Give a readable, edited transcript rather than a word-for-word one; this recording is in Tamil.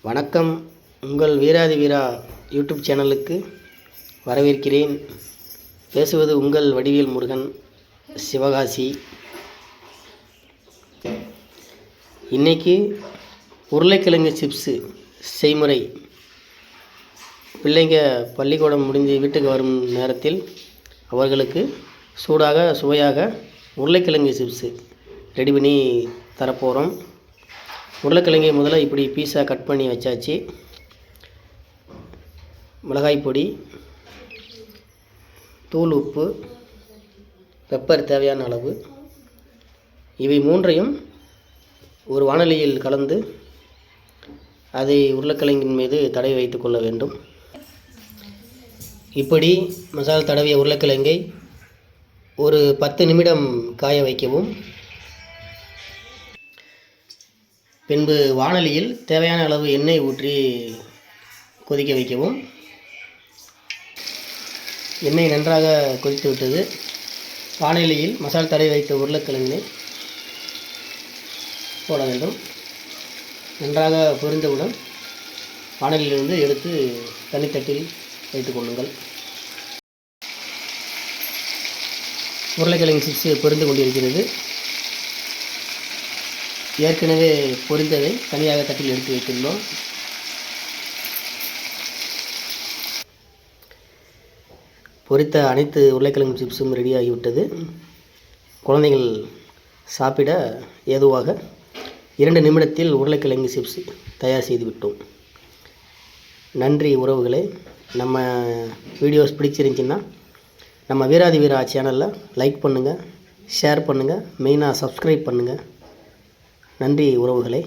வணக்கம். உங்கள் வீராதி வீரா யூடியூப் சேனலுக்கு வரவேற்கிறேன். பேசுவது உங்கள் வடிவேல் முருகன், சிவகாசி. இன்றைக்கி உருளைக்கிழங்கு சிப்ஸு செய்முறை. பிள்ளைங்க பள்ளிக்கூடம் முடிஞ்சு வீட்டுக்கு வரும் நேரத்தில் அவர்களுக்கு சூடாக சுவையாக உருளைக்கிழங்கு சிப்ஸு ரெடி பண்ணி தரப்போகிறோம். உருளைக்கிழங்கை முதல்ல இப்படி பீஸாக கட் பண்ணி வச்சாச்சு. மிளகாய் பொடி, தூள் உப்பு, பெப்பர் தேவையான அளவு, இவை மூன்றையும் ஒரு வாணலியில் கலந்து அதை உருளைக்கிழங்கின் மீது தடவி வைத்து கொள்ள வேண்டும். இப்படி மசாலா தடவிய உருளைக்கிழங்கை ஒரு 10 நிமிடம் காய வைக்கவும். பின்பு வாணலியில் தேவையான அளவு எண்ணெய் ஊற்றி கொதிக்க வைக்கவும். எண்ணெய் நன்றாக கொதித்து விட்டது. வாணலியில் மசாலா தடவி வைத்த உருளைக்கிழங்கை போட வேண்டும். நன்றாக பொரிந்தவுடன் வாணலியிலிருந்து எடுத்து தனித்தட்டில் வைத்து கொள்ளுங்கள். உருளைக்கிழங்கு சிப்ஸ் பொரிந்து கொண்டிருக்கிறது. ஏற்கனவே பொரிந்ததை தனியாக தட்டில் எடுத்து வைத்துள்ளோம். பொரித்த அனைத்து உருளைக்கிழங்கு சிப்ஸும் ரெடியாகிவிட்டது. குழந்தைகள் சாப்பிட ஏதுவாக 2 நிமிடத்தில் உருளைக்கிழங்கு சிப்ஸ் தயார் செய்து விட்டோம். நன்றி உறவுகளே. நம்ம வீடியோஸ் பிடிச்சிருந்துச்சின்னா நம்ம வீராதி வீரா சேனலில் லைக் பண்ணுங்கள், ஷேர் பண்ணுங்கள், மெயினாக சப்ஸ்கிரைப் பண்ணுங்கள். நன்றி உறவுகளே.